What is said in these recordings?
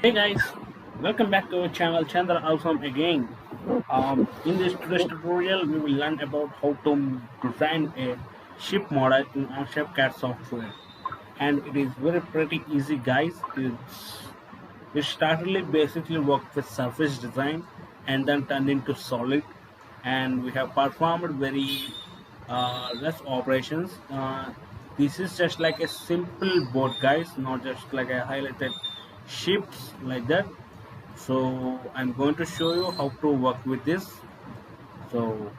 Hey guys, welcome back to our channel ChandraAwesome again. In this today's tutorial, we will learn about how to design a ship model in Onshape CAD software, and it is very pretty easy, guys. It startedly basically worked with surface design and then turned into solid, and we have performed very less operations. This is just like a simple board, guys, not just like a highlighted ships like that. So I'm going to show you how to work with this. So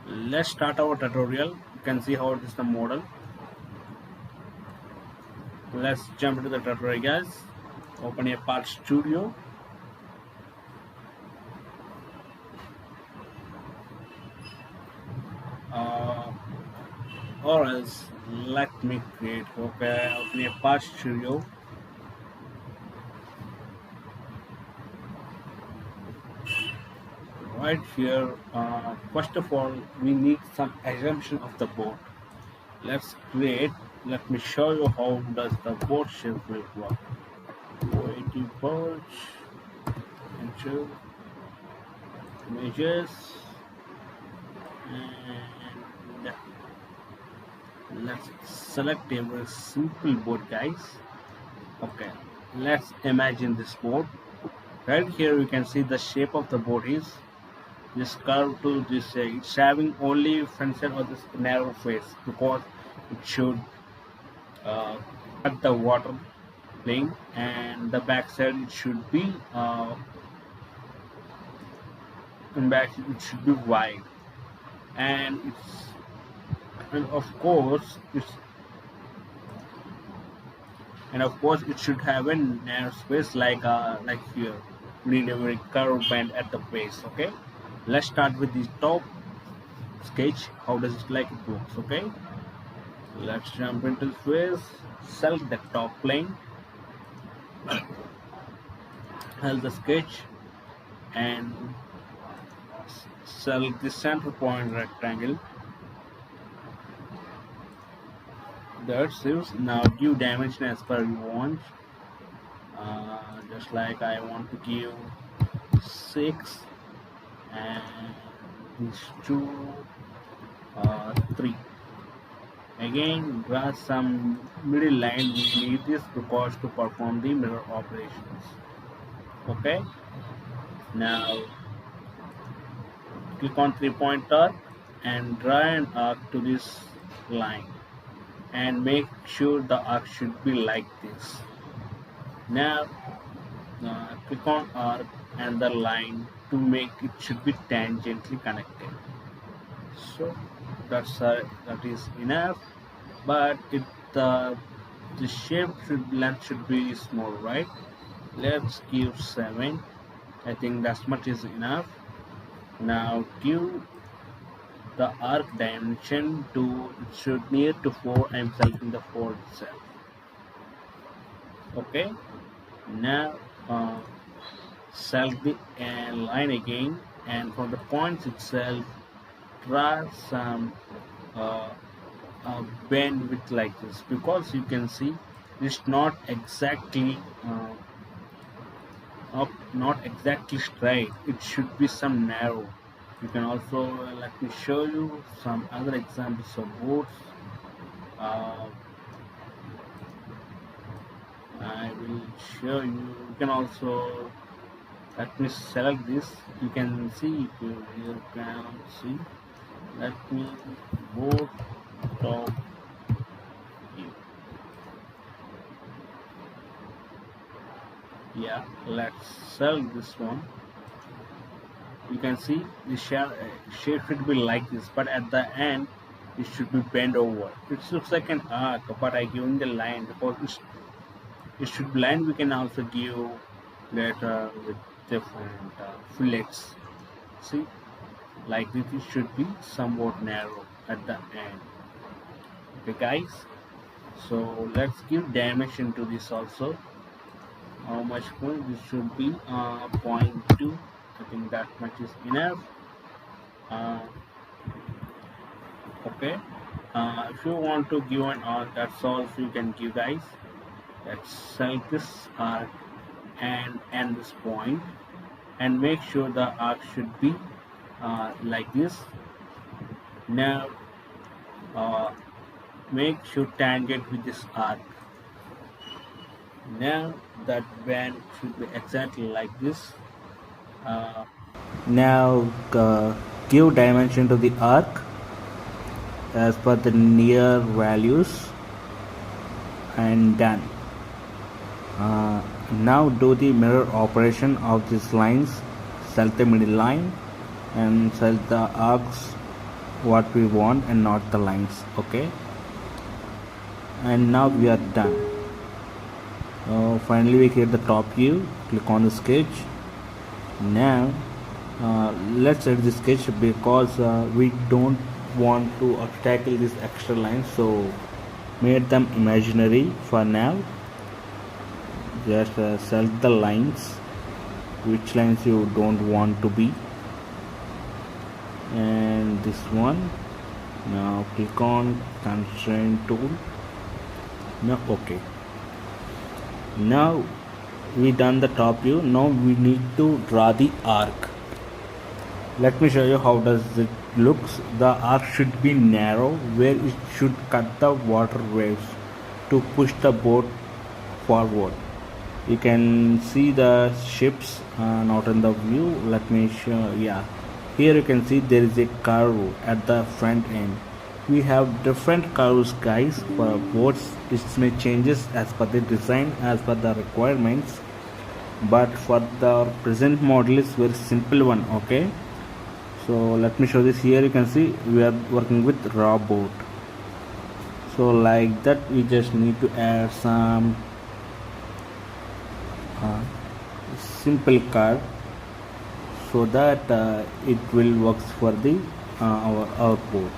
let's start our tutorial. You can see how it is the model. Let's jump into the tutorial, guys. Open a part studio. uh, or else let me create. Okay, open a part studio. Right here, first of all, we need some assumption of the board. Let's create. Let me show you how does the board shape will work. Waiting purge into images, and let's select a very simple board, guys. Okay, let's imagine this board. Right here you can see the shape of the board is this curve to this. It's having only front side of this narrow face because it should uh, cut the water plane, and the back side it should be in back it should be wide, and it's and of course it's and of course it should have a narrow space like here. We need a very curved band at the base. Okay, let's start with the top sketch. How does it like it looks? Okay, let's jump into the face. Select the top plane, hold the sketch, and select the center point rectangle. That's it. Now give dimension as per you want. Just like I want to give 6, and these two 3. Again, draw some middle line. We need this because to perform the mirror operations. Okay. Now click on 3-point arc and draw an arc to this line, and make sure the arc should be like this. Now click on arc and the line to make it should be tangentially connected. So that is enough, but the shape length should be small, right? Let's give 7. I think that much is enough. Now give the arc dimension to it should near to 4. I'm selecting the 4 itself. Okay, now select the line again, and from the points itself draw some uh, bandwidth like this, because you can see it's not exactly up, not exactly straight. It should be some narrow. You can also let me show you some other examples of boards. uh, I will show you. You can also let me select this. You can see, you can see, let me board top view. Yeah, let's select this one. You can see the shape should be like this, but at the end it should be bent over. It looks like an arc, but I given the line because it should be line. We can also give later with different fillets. See, like this, it should be somewhat narrow at the end. Okay, guys. So let's give dimension to this also. How much point? This should be 0.2. I think that much is enough. Uh, okay. If you want to give an arc, that's all you can give, guys. Let's select this arc and end this point, and make sure the arc should be like this. Now uh, make sure tangent with this arc. Now that band should be exactly like this. uh, Now give dimension to the arc as per the near values and done. Now do the mirror operation of these lines. Select the middle line and select the arcs what we want and not the lines. Okay, and now we are done. Finally we create the top view. Click on the sketch. Now let's edit the sketch because we don't want to obstacle these extra lines, so made them imaginary for now. Just select the lines, which lines you don't want to be, and this one. Now click on constraint tool. Now okay, now we done the top view. Now we need to draw the arc. Let me show you how does it looks. The arc should be narrow, where it should cut the water waves to push the boat forward. You can see the ships not in the view. Let me show. Yeah, here you can see there is a curve at the front end. We have different curves, guys, for boats. It may changes as per the design, as per the requirements, but for the present model is very simple one. Okay, so let me show this. Here you can see we are working with raw boat, so like that we just need to add some simple curve so that it will work for the our boat.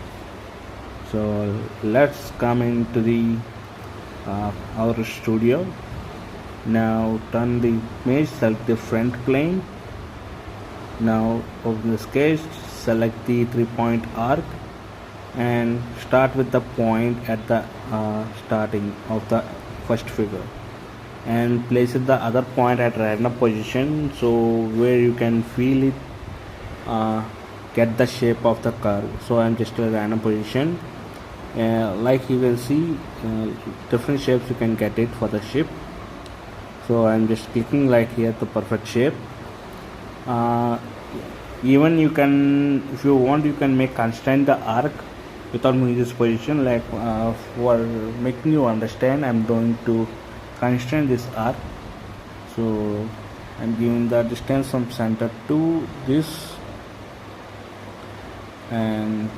So let's come into the our studio. Now turn the image, select the front plane. Now open the sketch, select the 3-point arc and start with the point at the starting of the first figure, and place the other point at random position, so where you can feel it get the shape of the curve. So I'm just a random position. Like you can see different shapes you can get it for the ship. So I'm just clicking like here the perfect shape. Even you can, if you want, you can make constrain the arc without moving this position. Like for making you understand, I'm going to constrain this arc. So I'm giving the distance from center to this and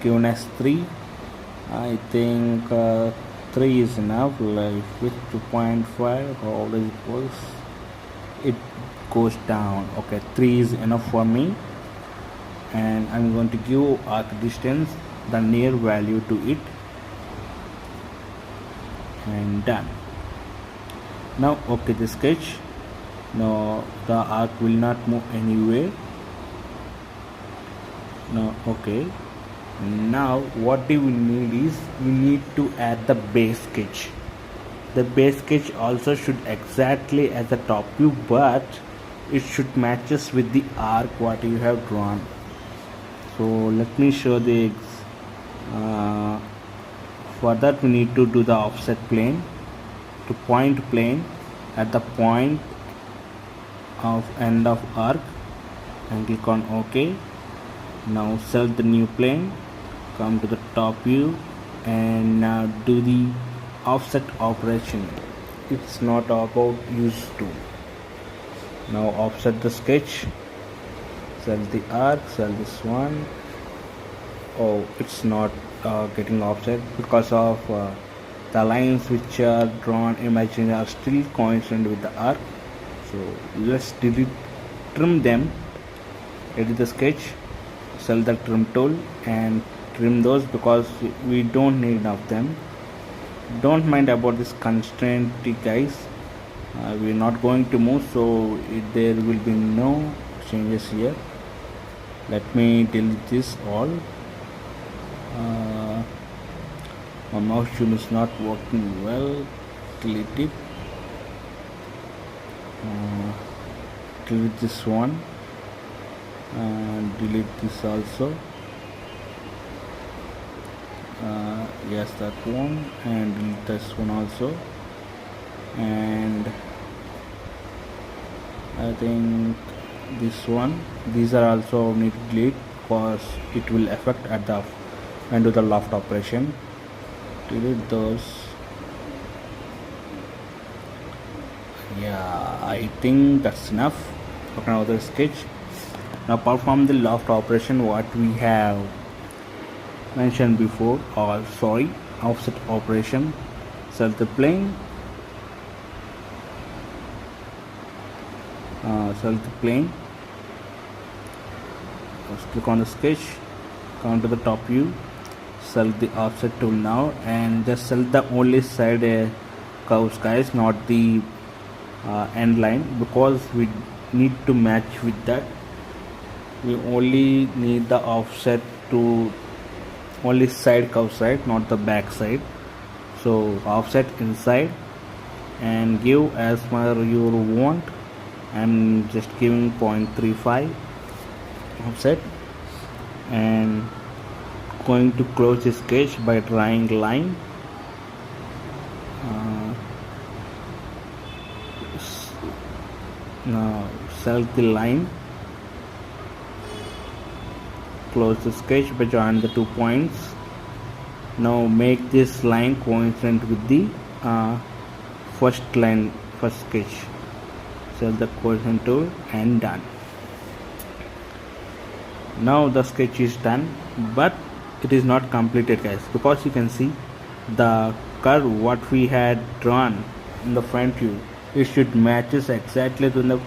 given as 3. I think 3 is enough. Like with 2.5 how does it goes, it goes down. Okay, 3 is enough for me, and I'm going to give arc distance the near value to it, and done. Now okay the sketch. Now the arc will not move anywhere. Now okay, now what we need is we need to add the base sketch. The base sketch also should exactly as the top view, but it should matches with the arc what you have drawn. So let me show the for that we need to do the offset plane to point plane at the point of end of arc and click on OK. Now select the new plane, come to the top view, and now do the offset operation. It's not about use to. Now offset the sketch, select the arc, select this one. Oh, it's not getting offset because of the lines which are drawn imaginary are still coincident with the arc. So let's trim them. Edit the sketch, select the trim tool and trim those because we don't need enough of them. Don't mind about this constraint, guys. We're not going to move, so there will be no changes here. Let me delete this all. My mouse tool is not working well. Delete it. delete this one and delete this also. Yes, that one, and delete this one also. And I think this one, these are also need to delete because it will affect at the when do the loft operation. Delete those. Yeah, I think that's enough. Open another sketch. Now perform the loft operation what we have mentioned before, or sorry, offset operation. Select the plane. Select the plane. Just click on the sketch. Come to the top view. Select the offset tool now, and just select the only side curves, guys, not the end line, because we need to match with that. We only need the offset to only side curve side, not the back side. So offset inside and give as per you want. I'm just giving 0.35 offset, and going to close the sketch by drawing line. Now select the line, close the sketch by joining the 2 points. Now make this line coincident with the first sketch. Select the coincident tool and done. Now the sketch is done, but it is not completed, guys, because you can see the curve what we had drawn in the front view, it should matches exactly to the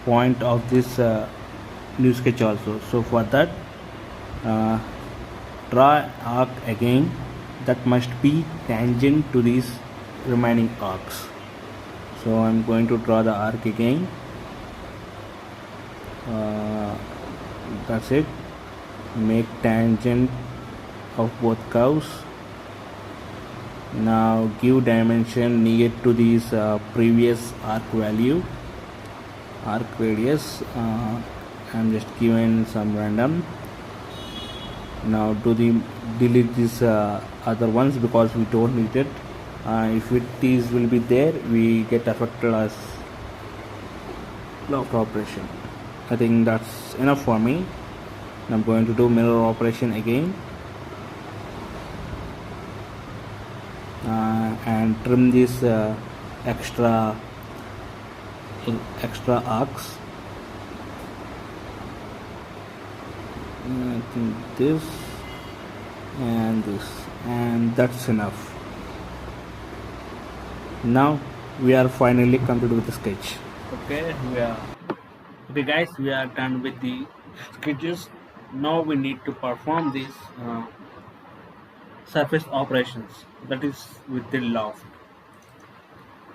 point of this new sketch also. So for that, draw arc again that must be tangent to these remaining arcs. So I'm going to draw the arc again. That's it. Make tangent of both curves. Now give dimension near to these previous arc value, arc radius. I'm just giving some random. Now delete these other ones because we don't need it. If it will be there, we get affected as loft operation. I think that's enough for me. I'm going to do mirror operation again, and trim these extra arcs. I think this and this, and that's enough. Now we are finally completed with the sketch. Okay, guys, we are done with the sketches. Now we need to perform these surface operations, that is with the loft.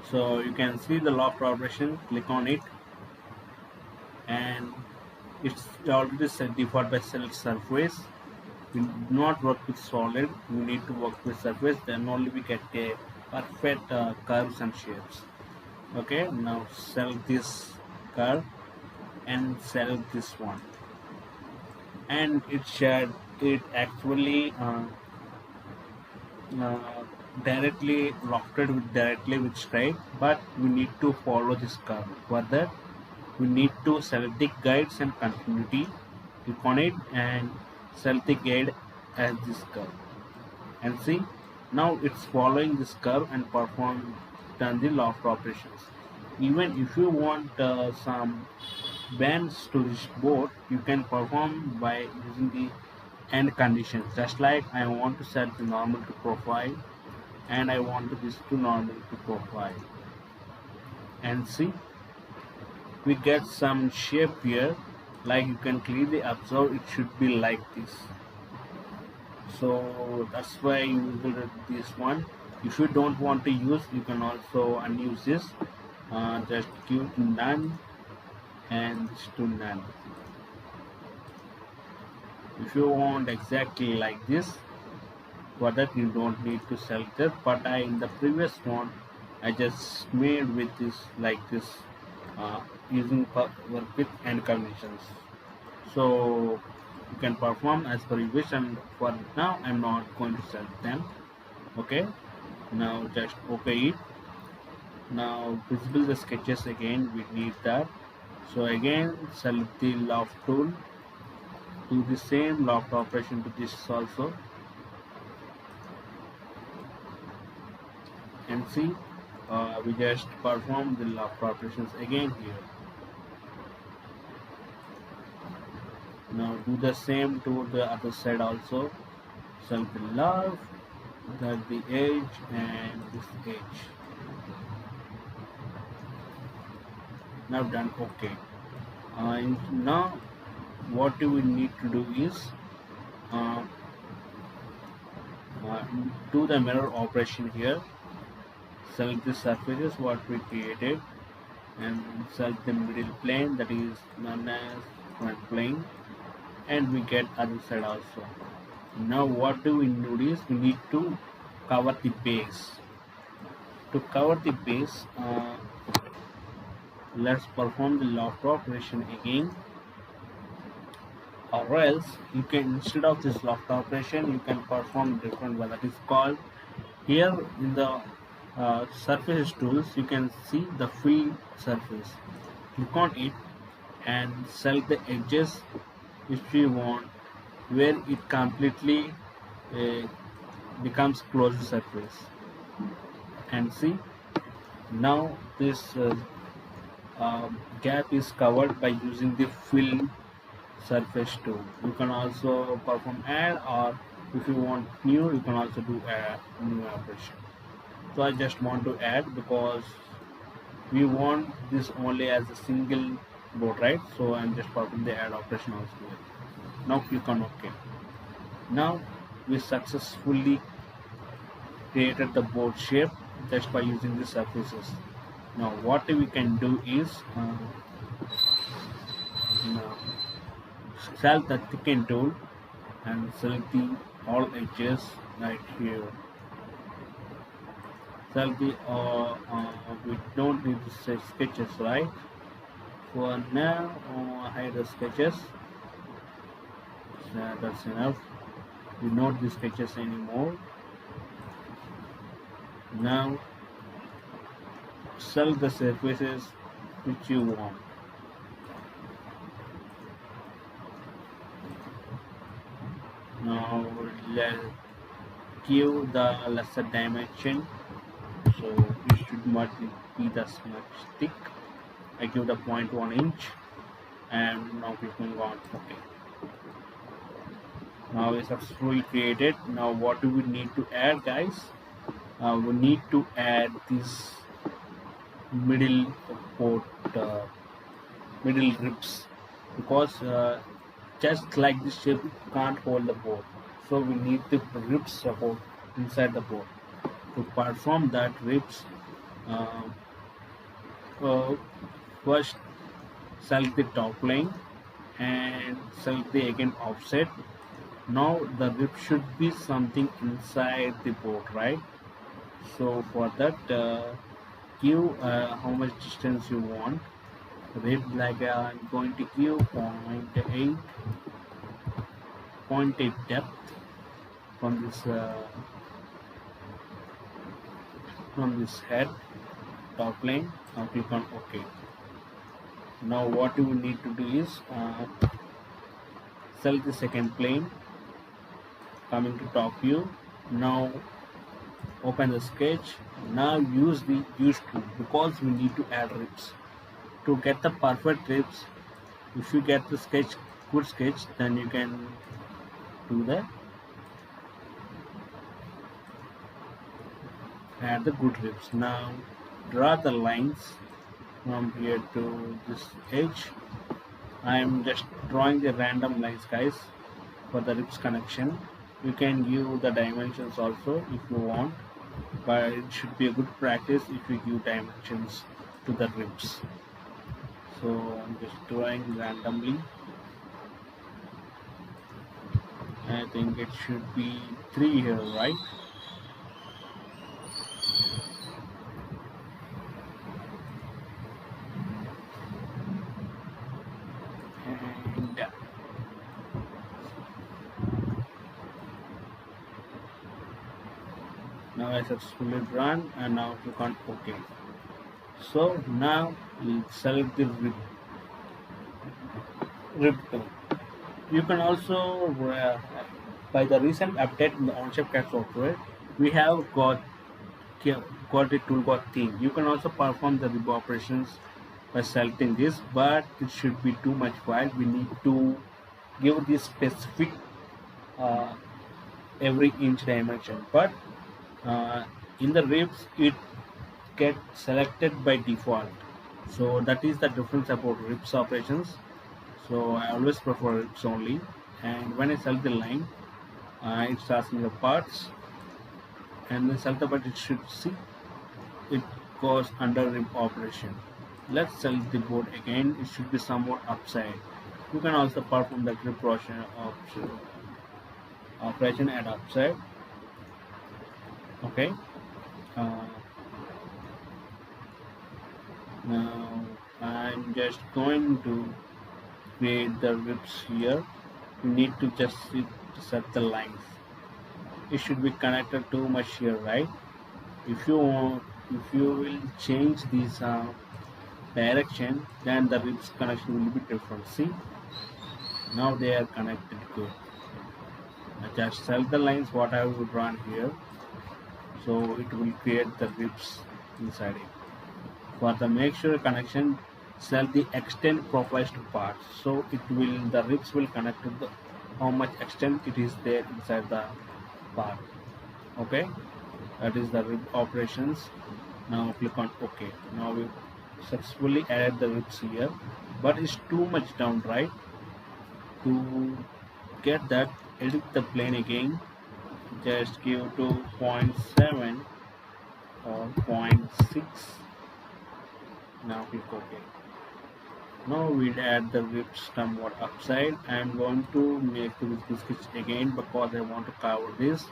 So you can see the loft operation, click on it, and it's already set default by select surface. We do not work with solid, we need to work with surface, then only we get a perfect curves and shapes. Okay, now select this curve and select this one, and it actually directly lofted directly with straight, but we need to follow this curve. For that, we need to select the guides and continuity, click on it and select the guide as this curve, and see, now it's following this curve and done the loft operations. Even if you want some bends to this board, you can perform by using the end conditions. Just like I want to set the normal to profile, and I want this to normal to profile, and see, we get some shape here. Like you can clearly observe, it should be like this. So that's why you will do this one. If you don't want to use, you can also unuse this. Just give none and this to none. If you want exactly like this, for that you don't need to select it. But in the previous one, I just made with this like this. using work with end conditions. So you can perform as per your wish, and for now I'm not going to select them. Okay, now just okay it. Now visible the sketches again, we need that. So again select the loft tool, do the same loft operation to this also, and see we just perform the loft operations again here. Now do the same to the other side also. Select the loft, the edge, and this edge. Now done. Okay. Now what we need to do is uh, do the mirror operation here. Select the surfaces what we created and select the middle plane, that is known as front plane, and we get other side also. Now what do we do is we need to cover the base. To cover the base, let's perform the loft operation again, or else you can, instead of this loft operation, you can perform different one, that is called here in the surface tools. You can see the fill surface, click on it and select the edges which we want, where it completely uh, becomes closed surface, and see now this gap is covered by using the fill surface tool. You can also perform add, or if you want new, you can also do a new operation. So I just want to add because we want this only as a single board, right? So I'm just performing the add operation also here. Now click on OK. Now we successfully created the board shape just by using the surfaces. Now what we can do is now select the thicken tool and select the all edges right here. Select the we don't need to set sketches, right? For now hide the sketches. So that's enough. We don't the sketches anymore. Now select the surfaces which you want. Now let's give the lesser dimension, so it should not be this much thick. I give the 0.1 inch, and now clicking on OK. Now we successfully created. Now what do we need to add, guys? We need to add this middle port, middle ribs, because just like this shape it can't hold the board, so we need the ribs support inside the board. To perform that ribs, uh, first select the top plane and select the again offset. Now the rib should be something inside the board, right? So for that give how much distance you want rib, like I'm going to give 0.8 depth from this head top plane. Now click on OK. Now what you will need to do is select the second plane, coming to top view. Now open the sketch. Now use the use tool, because we need to add ribs. To get the perfect ribs, if you get the sketch, good sketch, then you can do that, add the good ribs. Now draw the lines from here to this edge. I am just drawing the random lines, guys, for the ribs connection. You can give the dimensions also if you want, but it should be a good practice if you give dimensions to the ribs. So I'm just drawing randomly. I think it should be 3 here, right? Now I successfully run, and now click on OK. So now we'll select the rib tool. You can also by the recent update in the Onshape CAD software, we have got a toolbar theme. You can also perform the rib operations by selecting this, but it should be too much file. We need to give this specific uh, every inch dimension, but uh, in the ribs it get selected by default. So that is the difference about ribs operations. So I always prefer ribs only, and when I select the line, it's asking the parts, and then select the part, it should see it goes under rib operation. Let's select the board again. It should be somewhat upside. You can also perform the rib operation at upside. Okay. Uh, Now I'm just going to create the ribs here. You need to just set the lines. It should be connected too much here, right? If you will change this direction, then the ribs connection will be different. See, now they are connected good. I just select the lines what I will run here, so it will create the ribs inside it. For the make sure connection, select the extend profiles to parts, so the ribs will connect to the how much extent it is there inside the part. Okay, that is the rib operations. Now click on OK. Now we successfully added the ribs here, but it's too much down, right? To get that, edit the plane again. Just give to 0.7 or 0.6. Now click OK. Now we'll add the ribs somewhat upside. I'm going to make this sketch again because I want to cover this.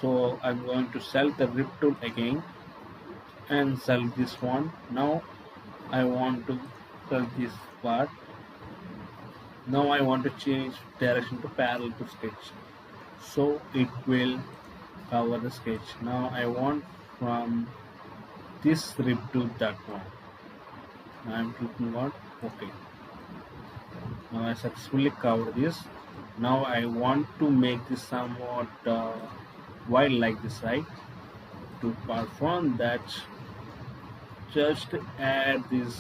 So I'm going to select the rib tool again and select this one. Now I want to select this part. Now I want to change direction to parallel to sketch, so it will cover the sketch. Now I want from this rib to that one. I'm clicking on OK. Now I successfully cover this. Now I want to make this somewhat wide like this, right? To perform that, just add these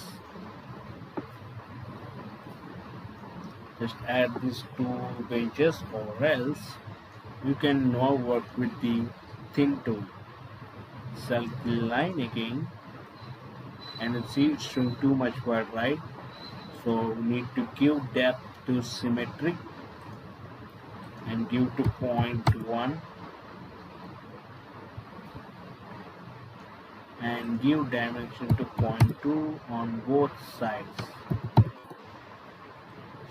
two benches, or else you can now work with the thin tool. Select the line again, and see it's showing too much wide, right? So we need to give depth to symmetric and give to 0.1 and give dimension to 0.2 on both sides,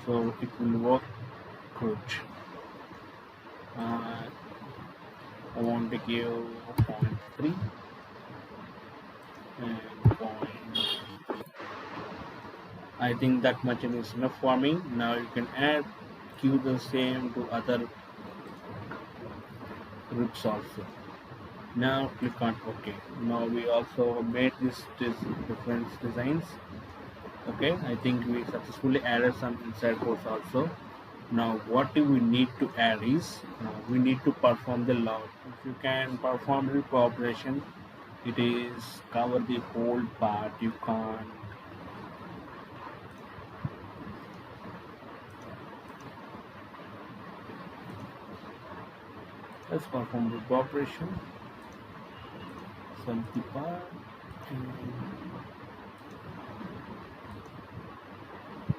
so it will work good. I want to give 0.3 and I think that much is enough for me. Now you can give the same to other ribs also. Now click on OK. Now we also made this different designs. Okay, I think we successfully added some inside codes also. Now what do we need to add is we need to perform the loft. If you can perform the operation, it is cover the whole part. You can't. Let's perform the operation. Select the part and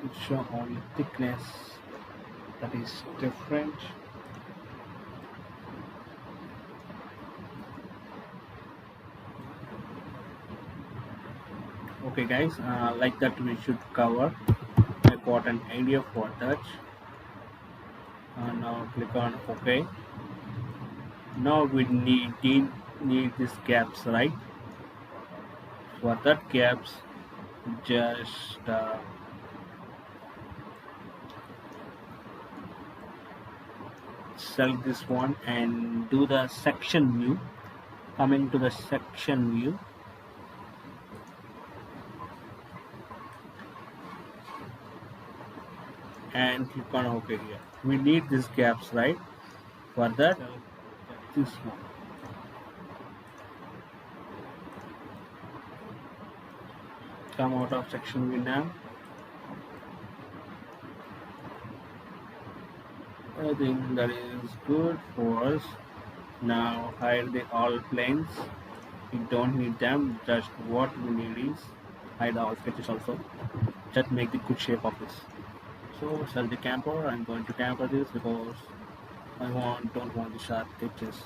it show only thickness that is different. Okay guys, like that we should cover. I got an idea for that. Now click on OK. Now we need these gaps, right? For that gaps, just select this one and do the section view. Coming to the section view, and click on OK here. We need these gaps, right? For that, this one. Come out of section view now. I think that is good for us. Now hide the all planes. We don't need them. Just what we need is hide the all sketches also. Just make the good shape of this. So select the camper. I'm going to camper this because I don't want the sharp edges.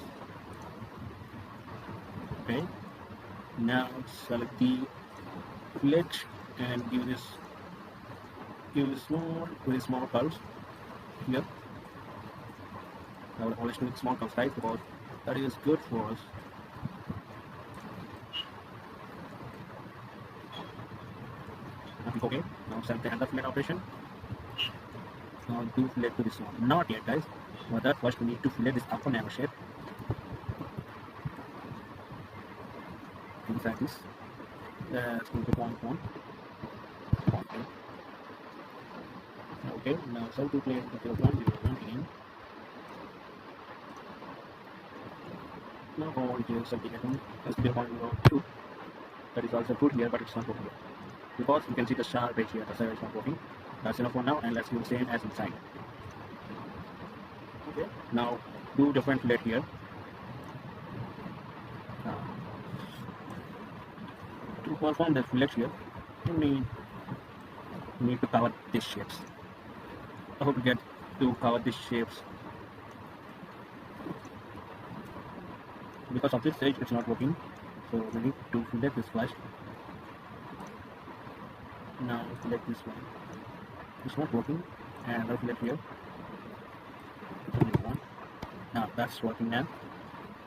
Okay. Now select the fillet and give this very small curves here. I will always do small curves, right? Because that is good for us. Okay. Now select the end of fillet operation. Now do fillet to this one. Not yet, guys. For that, first we need to fillet this upper narrow shape. Things like this. Let's go to point one. Okay. Now select the plane to 101 again. Now go into select the item. Let's be 0.02. That is also good here, but it's not working here. Because you can see the sharp edge here, the side is not working. That's enough for now, and let's do the same as inside. Okay, now do different fillet here. To perform the fillet here, you need to cover these shapes. I hope you get to cover these shapes. Because of this stage, it's not working, so we need to fillet this first. Now select this one. It's not working, and I'll fillet here. It's only one. Now that's working now.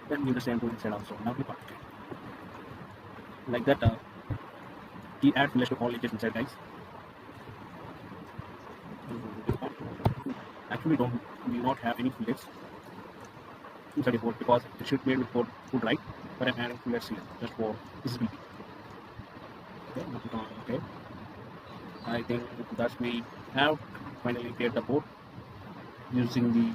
Then do the same to inside also. Now click on OK. Like that, we add fillet to all edges inside, guys. Actually, we don't have any fillets inside the board because it should be made with board food, right? But I'm adding fillets here just for visibility. Okay, now click on OK. I think that we have finally created the board using the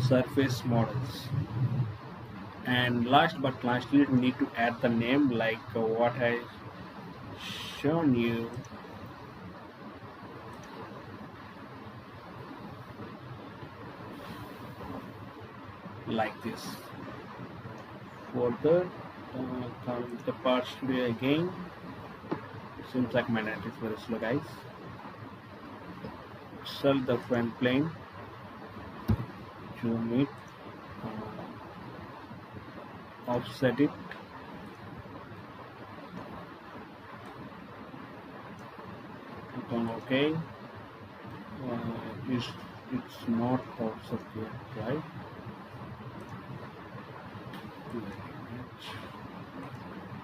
surface models. And last but lastly, we need to add the name like what I shown you. Like this. For the count the parts today again. Seems like my net is very slow, guys. Select the front plane, zoom it, offset it, click on OK. It's not offset yet, right?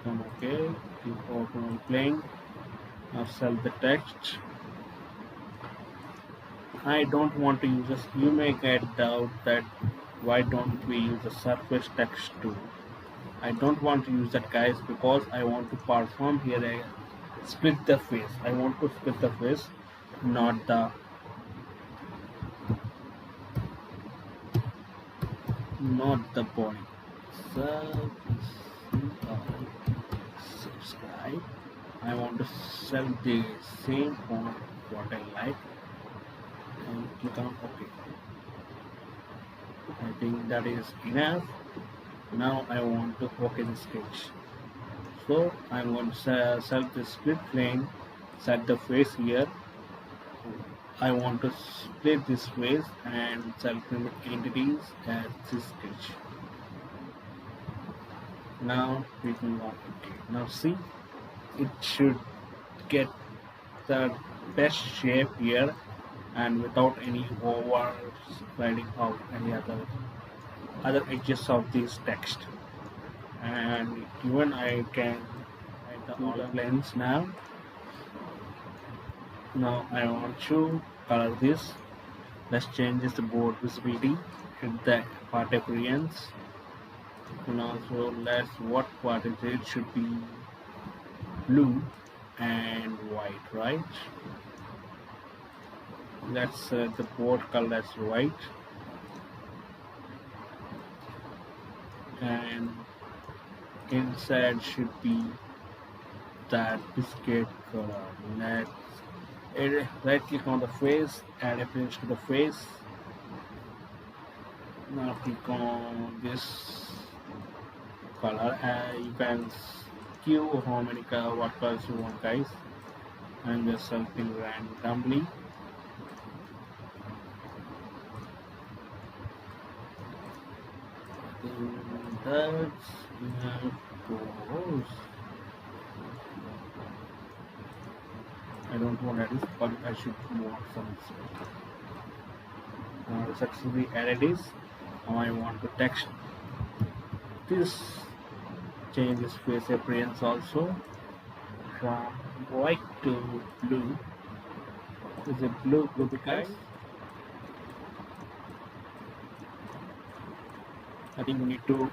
Come OK, click open plane. Now select the text. I don't want to use this. You may get doubt that why don't we use the surface text tool. I don't want to use that, guys, because I want to perform here a split the face. I want to split the face, not the body. So subscribe. I want to select the same font what I like and click on OK. I think that is enough. Now I want to OK the sketch. So I'm going to select the split plane, set the face here. I want to split this face and select the entities as this sketch. Now we can go OK. Now see, it should get the best shape here and without any overriding of any other edges of this text. And even I can add the all planes now. Now I want to color this. Let's change this to board visibility hit the part appearance, and also let's what part is it should be blue and white, right? Let's set the board color as white, and inside should be that biscuit color. Let's right click on the face, add appearance to the face. Now click on this color, and you can queue how many what colors you want, guys. And just something randomly. That's goes. I don't want edits, but I should want some sort. Successfully added this. Now I want to text this, change this face appearance also from white to blue. Is it blue, guys? I think we need to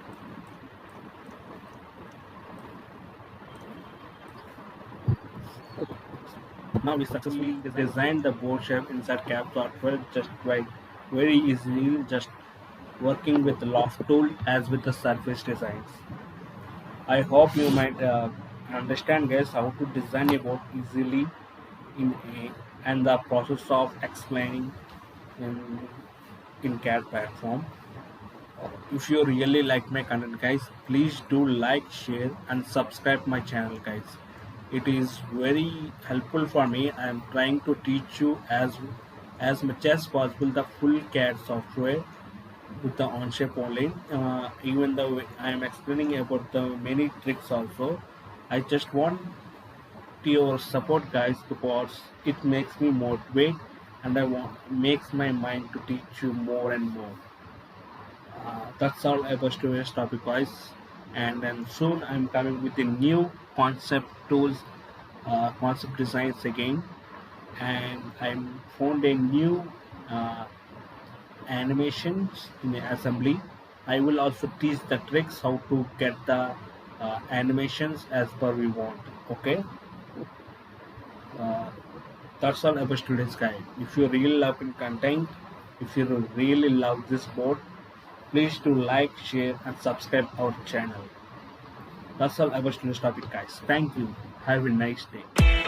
now we successfully designed the board shape inside cap software just by very easily, just working with the Loft tool as with the surface designs. I hope you might understand, guys, how to design a board easily and the process of explaining in CAD platform. If you really like my content, guys, please do like, share and subscribe my channel, guys. It is very helpful for me. I am trying to teach you as much as possible the full CAD software with the Onshape only. Even though I am explaining about the many tricks also, I just want your support, guys, because it makes me motivate and makes my mind to teach you more and more. That's all about today's topic, guys. And then soon I'm coming with the new concept tools, concept designs again, and I'm found a new animations in the assembly. I will also teach the tricks how to get the animations as per we want. Okay, that's all about today's guide. If you really love content, if you really love this board, please do like, share and subscribe our channel. That's all about today's topic, guys. Thank you. Have a nice day.